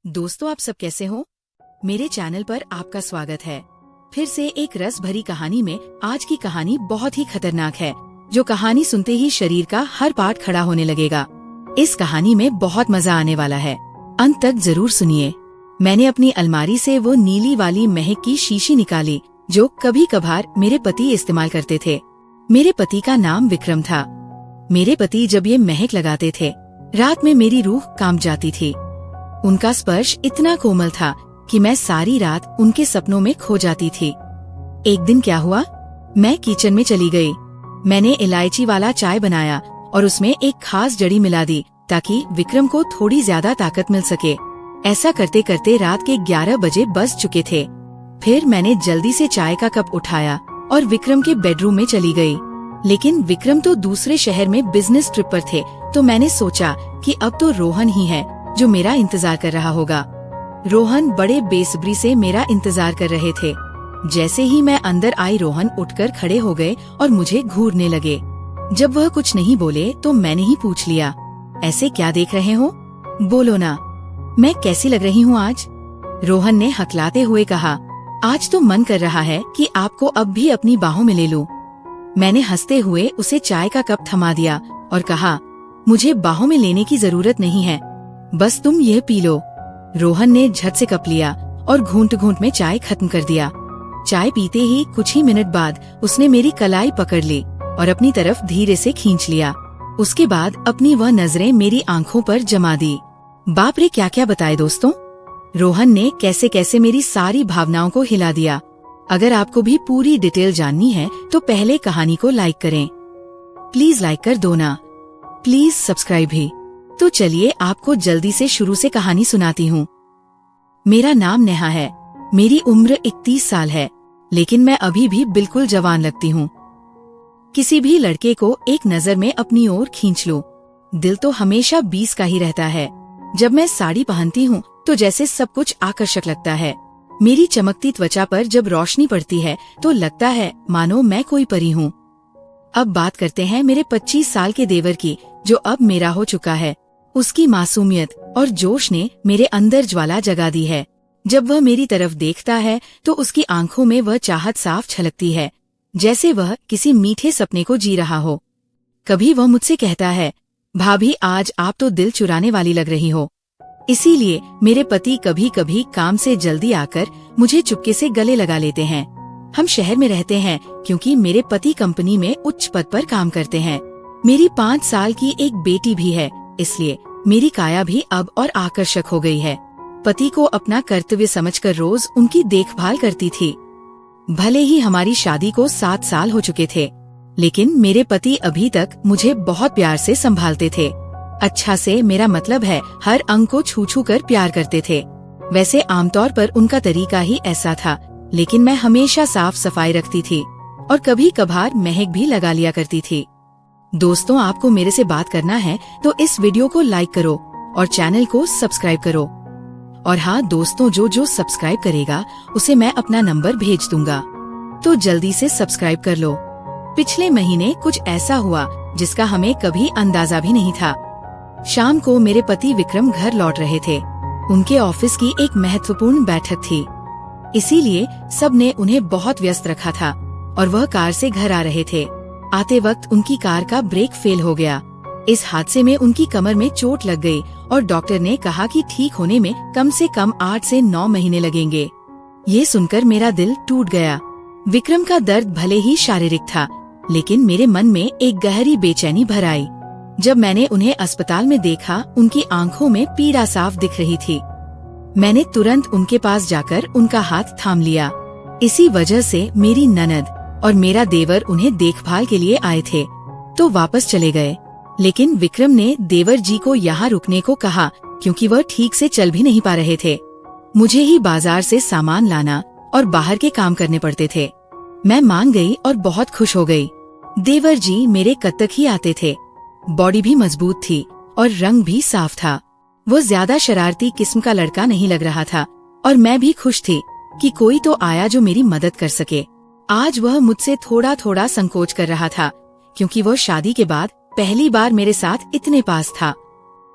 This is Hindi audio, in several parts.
दोस्तों, आप सब कैसे हो? मेरे चैनल पर आपका स्वागत है। फिर से एक रस भरी कहानी में आज की कहानी बहुत ही खतरनाक है, जो कहानी सुनते ही शरीर का हर पार्ट खड़ा होने लगेगा। इस कहानी में बहुत मजा आने वाला है, अंत तक जरूर सुनिए। मैंने अपनी अलमारी से वो नीली वाली महक की शीशी निकाली जो कभी कभार मेरे पति इस्तेमाल करते थे। मेरे पति का नाम विक्रम था। मेरे पति जब ये महक लगाते थे, रात में मेरी रूह कांप जाती थी। उनका स्पर्श इतना कोमल था कि मैं सारी रात उनके सपनों में खो जाती थी। एक दिन क्या हुआ, मैं किचन में चली गई। मैंने इलायची वाला चाय बनाया और उसमें एक खास जड़ी मिला दी ताकि विक्रम को थोड़ी ज्यादा ताकत मिल सके। ऐसा करते करते रात के 11 बजे बज चुके थे। फिर मैंने जल्दी से चाय का कप उठाया और विक्रम के बेडरूम में चली गई। लेकिन विक्रम तो दूसरे शहर में बिजनेस ट्रिप पर थे, तो मैंने सोचा कि अब तो रोहन ही है जो मेरा इंतजार कर रहा होगा। रोहन बड़े बेसब्री से मेरा इंतजार कर रहे थे। जैसे ही मैं अंदर आई, रोहन उठकर खड़े हो गए और मुझे घूरने लगे। जब वह कुछ नहीं बोले तो मैंने ही पूछ लिया, ऐसे क्या देख रहे हो? बोलो ना, मैं कैसी लग रही हूँ आज? रोहन ने हकलाते हुए कहा, आज तो मन कर रहा है कि आपको अब भी अपनी बाहों में ले लूं। मैंने हंसते हुए उसे चाय का कप थमा दिया और कहा, मुझे बाहों में लेने की जरूरत नहीं है, बस तुम यह पी लो। रोहन ने झट से कप लिया और घूंट घूंट में चाय खत्म कर दिया। चाय पीते ही कुछ ही मिनट बाद उसने मेरी कलाई पकड़ ली और अपनी तरफ धीरे से खींच लिया। उसके बाद अपनी वह नजरें मेरी आंखों पर जमा दी। बाप रे, क्या क्या बताए दोस्तों। रोहन ने कैसे कैसे मेरी सारी भावनाओं को हिला दिया। अगर आपको भी पूरी डिटेल जाननी है तो पहले कहानी को लाइक करें। प्लीज लाइक कर दो ना, प्लीज सब्सक्राइब भी। तो चलिए आपको जल्दी से शुरू से कहानी सुनाती हूँ। मेरा नाम नेहा है। मेरी उम्र 31 साल है, लेकिन मैं अभी भी बिल्कुल जवान लगती हूँ। किसी भी लड़के को एक नजर में अपनी ओर खींच लूं, दिल तो हमेशा 20 का ही रहता है। जब मैं साड़ी पहनती हूँ तो जैसे सब कुछ आकर्षक लगता है। मेरी चमकती त्वचा पर जब रोशनी पड़ती है तो लगता है मानो मैं कोई परी हूँ। अब बात करते हैं मेरे 25 साल के देवर की, जो अब मेरा हो चुका है। उसकी मासूमियत और जोश ने मेरे अंदर ज्वाला जगा दी है। जब वह मेरी तरफ देखता है तो उसकी आंखों में वह चाहत साफ छलकती है, जैसे वह किसी मीठे सपने को जी रहा हो। कभी वह मुझसे कहता है, भाभी आज आप तो दिल चुराने वाली लग रही हो। इसीलिए मेरे पति कभी कभी काम से जल्दी आकर मुझे चुपके से गले लगा लेते हैं। हम शहर में रहते हैं क्योंकि मेरे पति कंपनी में उच्च पद पर काम करते हैं। मेरी 5 साल की एक बेटी भी है, इसलिए मेरी काया भी अब और आकर्षक हो गई है। पति को अपना कर्तव्य समझकर रोज उनकी देखभाल करती थी। भले ही हमारी शादी को 7 साल हो चुके थे, लेकिन मेरे पति अभी तक मुझे बहुत प्यार से संभालते थे। अच्छा से मेरा मतलब है, हर अंग को छू छू कर प्यार करते थे। वैसे आमतौर पर उनका तरीका ही ऐसा था, लेकिन मैं हमेशा साफ सफाई रखती थी और कभी कभार महक भी लगा लिया करती थी। दोस्तों, आपको मेरे से बात करना है तो इस वीडियो को लाइक करो और चैनल को सब्सक्राइब करो। और हाँ दोस्तों, जो सब्सक्राइब करेगा उसे मैं अपना नंबर भेज दूंगा, तो जल्दी से सब्सक्राइब कर लो। पिछले महीने कुछ ऐसा हुआ जिसका हमें कभी अंदाजा भी नहीं था। शाम को मेरे पति विक्रम घर लौट रहे थे। उनके ऑफिस की एक महत्वपूर्ण बैठक थी, इसीलिए सबने उन्हें बहुत व्यस्त रखा था और वह कार से घर आ रहे थे। आते वक्त उनकी कार का ब्रेक फेल हो गया। इस हादसे में उनकी कमर में चोट लग गई और डॉक्टर ने कहा कि ठीक होने में कम से कम 8 से 9 महीने लगेंगे। ये सुनकर मेरा दिल टूट गया। विक्रम का दर्द भले ही शारीरिक था, लेकिन मेरे मन में एक गहरी बेचैनी भर आई। जब मैंने उन्हें अस्पताल में देखा, उनकी आंखों में पीड़ा साफ दिख रही थी। मैंने तुरंत उनके पास जाकर उनका हाथ थाम लिया। इसी वजह से मेरी ननद और मेरा देवर उन्हें देखभाल के लिए आए थे, तो वापस चले गए। लेकिन विक्रम ने देवर जी को यहाँ रुकने को कहा क्योंकि वह ठीक से चल भी नहीं पा रहे थे। मुझे ही बाजार से सामान लाना और बाहर के काम करने पड़ते थे। मैं मान गई और बहुत खुश हो गई। देवर जी मेरे कद तक ही आते थे। बॉडी भी मजबूत थी और रंग भी साफ था। वो ज्यादा शरारती किस्म का लड़का नहीं लग रहा था और मैं भी खुश थी कि कोई तो आया जो मेरी मदद कर सके। आज वह मुझसे थोड़ा थोड़ा संकोच कर रहा था क्योंकि वह शादी के बाद पहली बार मेरे साथ इतने पास था।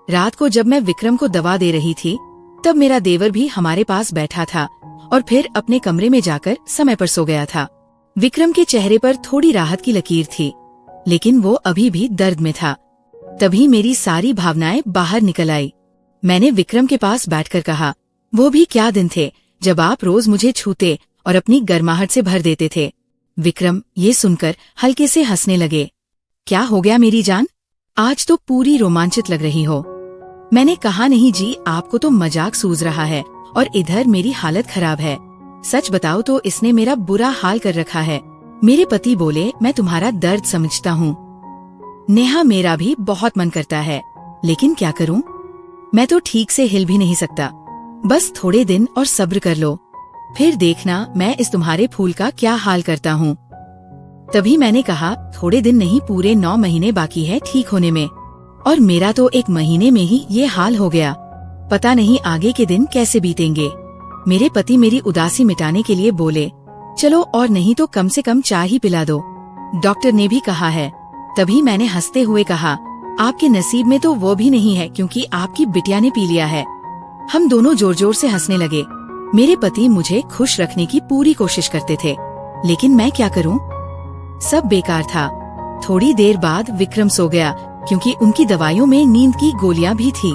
रात को जब मैं विक्रम को दवा दे रही थी तब मेरा देवर भी हमारे पास बैठा था और फिर अपने कमरे में जाकर समय पर सो गया था। विक्रम के चेहरे पर थोड़ी राहत की लकीर थी, लेकिन वो अभी भी दर्द में था। तभी मेरी सारी भावनाएं बाहर निकल आई। मैंने विक्रम के पास बैठकर कहा, वो भी क्या दिन थे जब आप रोज मुझे छूते और अपनी गर्माहट से भर देते थे। विक्रम ये सुनकर हल्के से हंसने लगे। क्या हो गया मेरी जान, आज तो पूरी रोमांचित लग रही हो। मैंने कहा, नहीं जी, आपको तो मजाक सूझ रहा है और इधर मेरी हालत खराब है। सच बताओ तो इसने मेरा बुरा हाल कर रखा है। मेरे पति बोले, मैं तुम्हारा दर्द समझता हूँ नेहा, मेरा भी बहुत मन करता है, लेकिन क्या करूँ, मैं तो ठीक से हिल भी नहीं सकता। बस थोड़े दिन और सब्र कर लो, फिर देखना मैं इस तुम्हारे फूल का क्या हाल करता हूँ। तभी मैंने कहा, थोड़े दिन नहीं, पूरे 9 महीने बाकी है ठीक होने में, और मेरा तो 1 महीने में ही ये हाल हो गया। पता नहीं आगे के दिन कैसे बीतेंगे। मेरे पति मेरी उदासी मिटाने के लिए बोले, चलो और नहीं तो कम से कम चाय ही पिला दो, डॉक्टर ने भी कहा है। तभी मैंने हंसते हुए कहा, आपके नसीब में तो वो भी नहीं है, क्योंकि आपकी बिटिया ने पी लिया है। हम दोनों जोर जोर से हंसने लगे। मेरे पति मुझे खुश रखने की पूरी कोशिश करते थे, लेकिन मैं क्या करूं? सब बेकार था। थोड़ी देर बाद विक्रम सो गया, क्योंकि उनकी दवाइयों में नींद की गोलियां भी थी,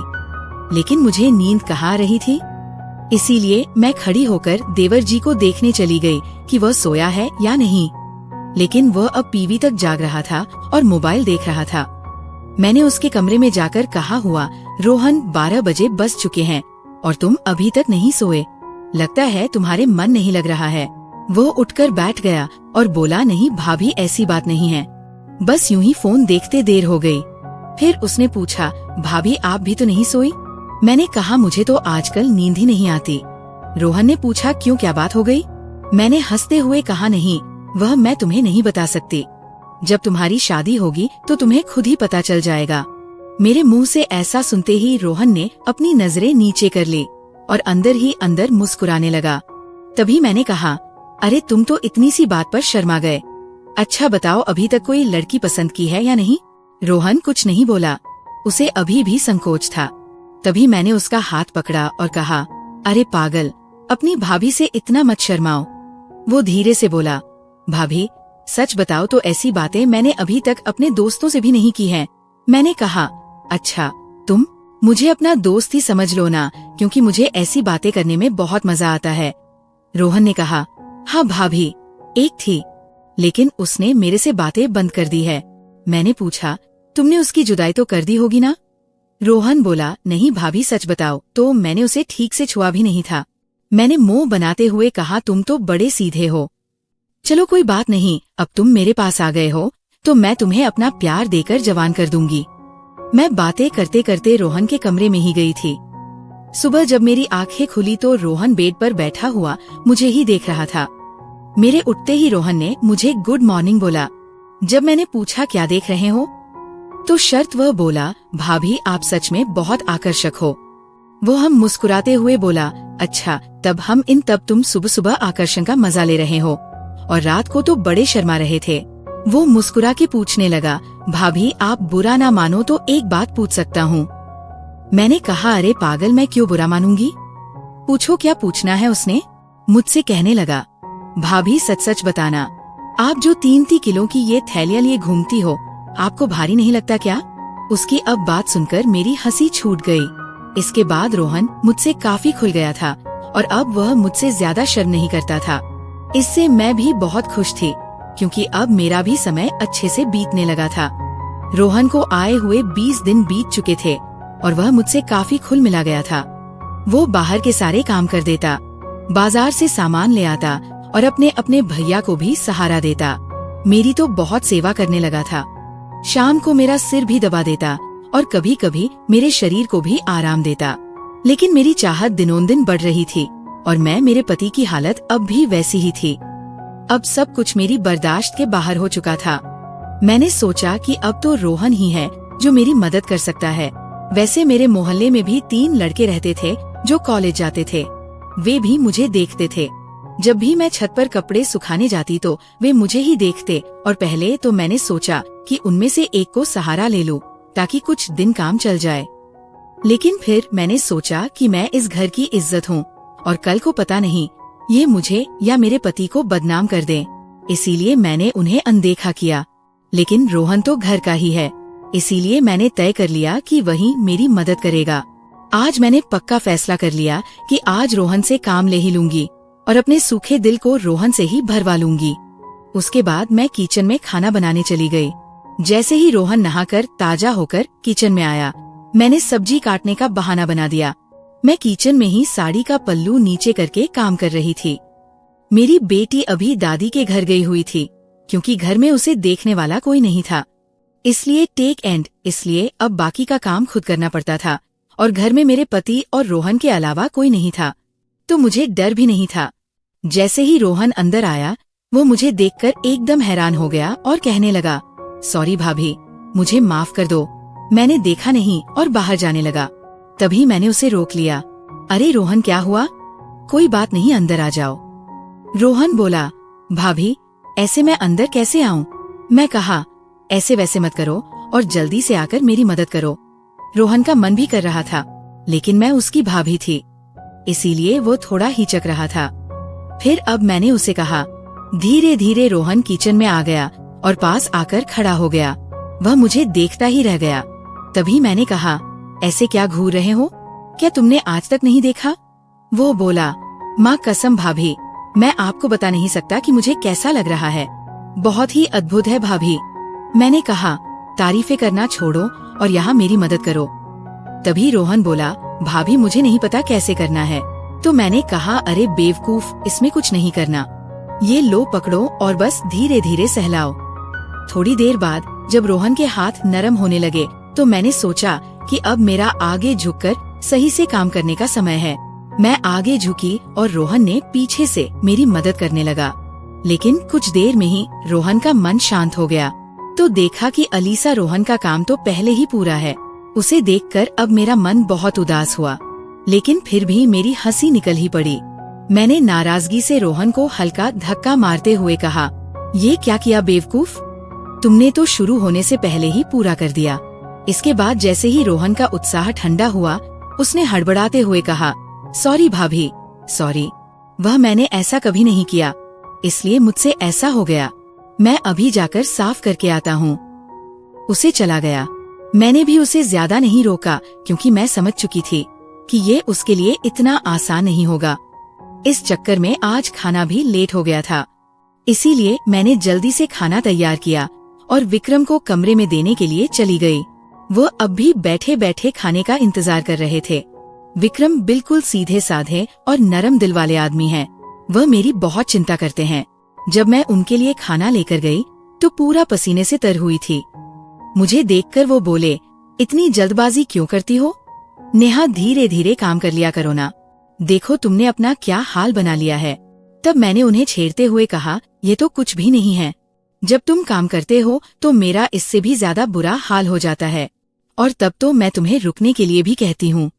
लेकिन मुझे नींद कहाँ आ रही थी। इसीलिए मैं खड़ी होकर देवर जी को देखने चली गई कि वह सोया है या नहीं, लेकिन वह अब पीवी तक जाग रहा था और मोबाइल देख रहा था। मैंने उसके कमरे में जाकर कहा, हुआ रोहन, 12 बजे बज चुके हैं और तुम अभी तक नहीं सोए, लगता है तुम्हारे मन नहीं लग रहा है। वो उठकर बैठ गया और बोला, नहीं भाभी, ऐसी बात नहीं है, बस यूं ही फोन देखते देर हो गई। फिर उसने पूछा, भाभी आप भी तो नहीं सोई? मैंने कहा, मुझे तो आजकल नींद ही नहीं आती। रोहन ने पूछा, क्यों, क्या बात हो गई? मैंने हंसते हुए कहा, नहीं, वह मैं तुम्हें नहीं बता सकती। जब तुम्हारी शादी होगी तो तुम्हें खुद ही पता चल जाएगा। मेरे मुंह से ऐसा सुनते ही रोहन ने अपनी नजरें नीचे कर ली और अंदर ही अंदर मुस्कुराने लगा। तभी मैंने कहा, अरे तुम तो इतनी सी बात पर शर्मा गए। अच्छा बताओ, अभी तक कोई लड़की पसंद की है या नहीं? रोहन कुछ नहीं बोला, उसे अभी भी संकोच था। तभी मैंने उसका हाथ पकड़ा और कहा, अरे पागल, अपनी भाभी से इतना मत शर्माओ। वो धीरे से बोला, भाभी सच बताओ तो ऐसी बातें मैंने अभी तक अपने दोस्तों से भी नहीं की हैं। मैंने कहा, अच्छा तुम मुझे अपना दोस्त ही समझ लो ना, क्योंकि मुझे ऐसी बातें करने में बहुत मजा आता है। रोहन ने कहा, हाँ भाभी, एक थी, लेकिन उसने मेरे से बातें बंद कर दी है। मैंने पूछा, तुमने उसकी जुदाई तो कर दी होगी ना? रोहन बोला, नहीं भाभी सच बताओ तो मैंने उसे ठीक से छुआ भी नहीं था। मैंने मुंह बनाते हुए कहा, तुम तो बड़े सीधे हो। चलो कोई बात नहीं, अब तुम मेरे पास आ गए हो तो मैं तुम्हें अपना प्यार देकर जवान कर दूंगी। मैं बातें करते करते रोहन के कमरे में ही गई थी। सुबह जब मेरी आंखें खुली तो रोहन बेड पर बैठा हुआ मुझे ही देख रहा था। मेरे उठते ही रोहन ने मुझे गुड मॉर्निंग बोला। जब मैंने पूछा, क्या देख रहे हो, तो शर्त वह बोला, भाभी आप सच में बहुत आकर्षक हो। वो हम मुस्कुराते हुए बोला, अच्छा तब तुम सुबह सुबह आकर्षण का मजा ले रहे हो और रात को तो बड़े शर्मा रहे थे। वो मुस्कुरा के पूछने लगा, भाभी आप बुरा ना मानो तो एक बात पूछ सकता हूँ? मैंने कहा, अरे पागल, मैं क्यों बुरा मानूंगी, पूछो क्या पूछना है। उसने मुझसे कहने लगा, भाभी सच सच बताना, आप जो 3 किलो की ये थैलियां लिए घूमती हो, आपको भारी नहीं लगता क्या? उसकी अब बात सुनकर मेरी हंसी छूट गई। इसके बाद रोहन मुझसे काफी खुल गया था और अब वह मुझसे ज्यादा शर्म नहीं करता था। इससे मैं भी बहुत खुश थी, क्योंकि अब मेरा भी समय अच्छे से बीतने लगा था। रोहन को आए हुए 20 दिन बीत चुके थे और वह मुझसे काफी खुल मिला गया था। वो बाहर के सारे काम कर देता, बाजार से सामान ले आता और अपने अपने भैया को भी सहारा देता। मेरी तो बहुत सेवा करने लगा था। शाम को मेरा सिर भी दबा देता और कभी कभी मेरे शरीर को भी आराम देता। लेकिन मेरी चाहत दिनों दिन बढ़ रही थी और मैं मेरे पति की हालत अब भी वैसी ही थी। अब सब कुछ मेरी बर्दाश्त के बाहर हो चुका था। मैंने सोचा कि अब तो रोहन ही है जो मेरी मदद कर सकता है। वैसे मेरे मोहल्ले में भी 3 लड़के रहते थे जो कॉलेज जाते थे। वे भी मुझे देखते थे। जब भी मैं छत पर कपड़े सुखाने जाती तो वे मुझे ही देखते और पहले तो मैंने सोचा कि उनमें से एक को सहारा ले लूं ताकि कुछ दिन काम चल जाए। लेकिन फिर मैंने सोचा कि मैं इस घर की इज्जत हूँ और कल को पता नहीं ये मुझे या मेरे पति को बदनाम कर दें, इसीलिए मैंने उन्हें अनदेखा किया। लेकिन रोहन तो घर का ही है, इसीलिए मैंने तय कर लिया कि वही मेरी मदद करेगा। आज मैंने पक्का फैसला कर लिया कि आज रोहन से काम ले ही लूंगी और अपने सूखे दिल को रोहन से ही भरवा लूंगी। उसके बाद मैं किचन में खाना बनाने चली गई। जैसे ही रोहन नहाकर ताजा होकर किचन में आया, मैंने सब्जी काटने का बहाना बना दिया। मैं किचन में ही साड़ी का पल्लू नीचे करके काम कर रही थी। मेरी बेटी अभी दादी के घर गई हुई थी, क्योंकि घर में उसे देखने वाला कोई नहीं था। इसलिए टेक एंड, इसलिए अब बाकी का काम खुद करना पड़ता था और घर में मेरे पति और रोहन के अलावा कोई नहीं था, तो मुझे डर भी नहीं था। जैसे ही रोहन अंदर आया, वो मुझे देखकर एकदम हैरान हो गया और कहने लगा, सॉरी भाभी, मुझे माफ कर दो, मैंने देखा नहीं, और बाहर जाने लगा। तभी मैंने उसे रोक लिया। अरे रोहन, क्या हुआ? कोई बात नहीं, अंदर आ जाओ। रोहन बोला, भाभी ऐसे मैं अंदर कैसे आऊं? मैं कहा, ऐसे वैसे मत करो और जल्दी से आकर मेरी मदद करो। रोहन का मन भी कर रहा था, लेकिन मैं उसकी भाभी थी, इसीलिए वो थोड़ा हिचक रहा था। फिर अब मैंने उसे कहा। धीरे धीरे रोहन किचन में आ गया और पास आकर खड़ा हो गया। वह मुझे देखता ही रह गया। तभी मैंने कहा, ऐसे क्या घूर रहे हो? क्या तुमने आज तक नहीं देखा? वो बोला, माँ कसम भाभी, मैं आपको बता नहीं सकता कि मुझे कैसा लग रहा है। बहुत ही अद्भुत है भाभी। मैंने कहा, तारीफें करना छोड़ो और यहाँ मेरी मदद करो। तभी रोहन बोला, भाभी मुझे नहीं पता कैसे करना है। तो मैंने कहा, अरे बेवकूफ, इसमें कुछ नहीं करना, ये लो पकड़ो और बस धीरे धीरे सहलाओ। थोड़ी देर बाद जब रोहन के हाथ नरम होने लगे, तो मैंने सोचा कि अब मेरा आगे झुककर सही से काम करने का समय है। मैं आगे झुकी और रोहन ने पीछे से मेरी मदद करने लगा। लेकिन कुछ देर में ही रोहन का मन शांत हो गया, तो देखा कि अलीसा रोहन का काम तो पहले ही पूरा है। उसे देखकर अब मेरा मन बहुत उदास हुआ, लेकिन फिर भी मेरी हंसी निकल ही पड़ी। मैंने नाराजगी से रोहन को हल्का धक्का मारते हुए कहा, ये क्या किया बेवकूफ, तुमने तो शुरू होने से पहले ही पूरा कर दिया। इसके बाद जैसे ही रोहन का उत्साह ठंडा हुआ, उसने हड़बड़ाते हुए कहा, सॉरी भाभी, सॉरी, वह मैंने ऐसा कभी नहीं किया, इसलिए मुझसे ऐसा हो गया। मैं अभी जाकर साफ करके आता हूँ। उसे चला गया। मैंने भी उसे ज्यादा नहीं रोका, क्योंकि मैं समझ चुकी थी कि ये उसके लिए इतना आसान नहीं होगा। इस चक्कर में आज खाना भी लेट हो गया था, इसीलिए मैंने जल्दी से खाना तैयार किया और विक्रम को कमरे में देने के लिए चली गई। वो अब भी बैठे बैठे खाने का इंतजार कर रहे थे। विक्रम बिल्कुल सीधे साधे और नरम दिल वाले आदमी हैं। वह मेरी बहुत चिंता करते हैं। जब मैं उनके लिए खाना लेकर गई, तो पूरा पसीने से तर हुई थी। मुझे देखकर वो बोले, इतनी जल्दबाजी क्यों करती हो? नेहा, धीरे धीरे काम कर लिया करो ना, देखो तुमने अपना क्या हाल बना लिया है। तब मैंने उन्हें छेड़ते हुए कहा, ये तो कुछ भी नहीं है। जब तुम काम करते हो तो मेरा इससे भी ज्यादा बुरा हाल हो जाता है, और तब तो मैं तुम्हें रुकने के लिए भी कहती हूँ,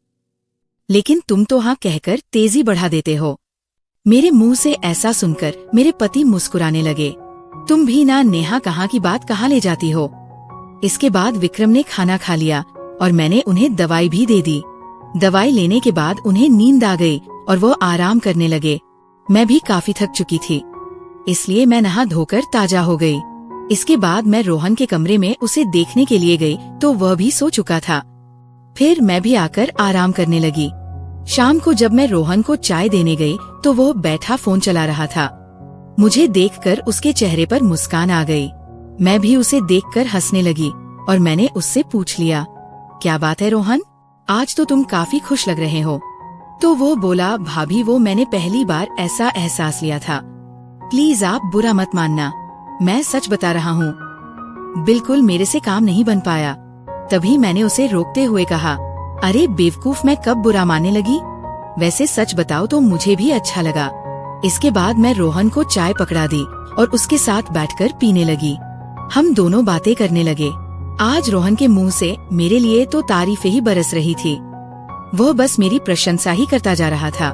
लेकिन तुम तो हाँ कहकर तेजी बढ़ा देते हो। मेरे मुंह से ऐसा सुनकर मेरे पति मुस्कुराने लगे। तुम भी ना नेहा, कहाँ की बात कहाँ ले जाती हो। इसके बाद विक्रम ने खाना खा लिया और मैंने उन्हें दवाई भी दे दी। दवाई लेने के बाद उन्हें नींद आ गई और वो आराम करने लगे। मैं भी काफी थक चुकी थी, इसलिए मैं नहा धोकर ताजा हो गई। इसके बाद मैं रोहन के कमरे में उसे देखने के लिए गई, तो वह भी सो चुका था। फिर मैं भी आकर आराम करने लगी। शाम को जब मैं रोहन को चाय देने गई, तो वो बैठा फोन चला रहा था। मुझे देखकर उसके चेहरे पर मुस्कान आ गई। मैं भी उसे देखकर हंसने लगी और मैंने उससे पूछ लिया, क्या बात है रोहन, आज तो तुम काफी खुश लग रहे हो। तो वो बोला, भाभी वो मैंने पहली बार ऐसा एहसास लिया था। प्लीज आप बुरा मत मानना, मैं सच बता रहा हूँ, बिल्कुल मेरे से काम नहीं बन पाया। तभी मैंने उसे रोकते हुए कहा, अरे बेवकूफ, मैं कब बुरा मानने लगी, वैसे सच बताओ तो मुझे भी अच्छा लगा। इसके बाद मैं रोहन को चाय पकड़ा दी और उसके साथ बैठकर पीने लगी। हम दोनों बातें करने लगे। आज रोहन के मुंह से मेरे लिए तो तारीफें ही बरस रही थी। वह बस मेरी प्रशंसा ही करता जा रहा था।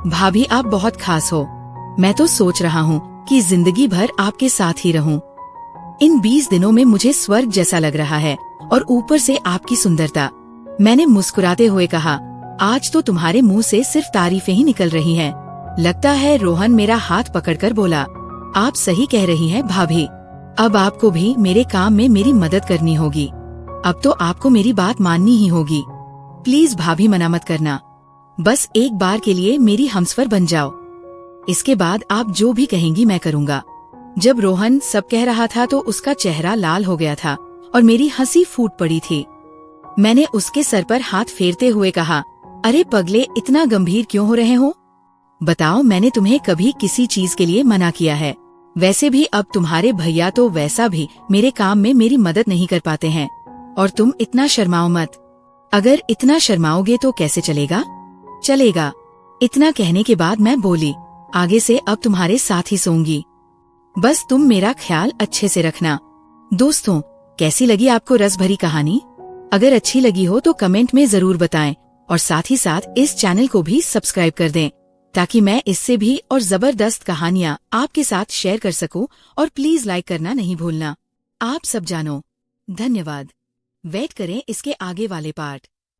भाभी आप बहुत खास हो, मैं तो सोच रहा हूँ कि जिंदगी भर आपके साथ ही रहूं। इन 20 दिनों में मुझे स्वर्ग जैसा लग रहा है, और ऊपर से आपकी सुंदरता। मैंने मुस्कुराते हुए कहा, आज तो तुम्हारे मुंह से सिर्फ तारीफें ही निकल रही हैं। लगता है रोहन मेरा हाथ पकड़कर बोला, आप सही कह रही हैं भाभी, अब आपको भी मेरे काम में मेरी मदद करनी होगी। अब तो आपको मेरी बात माननी ही होगी। प्लीज भाभी मना मत करना, बस एक बार के लिए मेरी हमसफर बन जाओ। इसके बाद आप जो भी कहेंगी मैं करूँगा। जब रोहन सब कह रहा था तो उसका चेहरा लाल हो गया था और मेरी हंसी फूट पड़ी थी। मैंने उसके सर पर हाथ फेरते हुए कहा, अरे पगले, इतना गंभीर क्यों हो रहे हो? बताओ, मैंने तुम्हें कभी किसी चीज के लिए मना किया है? वैसे भी अब तुम्हारे भैया तो वैसा भी मेरे काम में मेरी मदद नहीं कर पाते हैं, और तुम इतना शर्माओ मत। अगर इतना शर्माओगे तो कैसे चलेगा? चलेगा। इतना कहने के बाद मैं बोली, आगे से अब तुम्हारे साथ ही सोऊंगी, बस तुम मेरा ख्याल अच्छे से रखना। दोस्तों, कैसी लगी आपको रस भरी कहानी? अगर अच्छी लगी हो तो कमेंट में जरूर बताएं और साथ ही साथ इस चैनल को भी सब्सक्राइब कर दें, ताकि मैं इससे भी और जबरदस्त कहानियां आपके साथ शेयर कर सकूं। और प्लीज लाइक करना नहीं भूलना। आप सब जानो। धन्यवाद। वेट करें इसके आगे वाले पार्ट।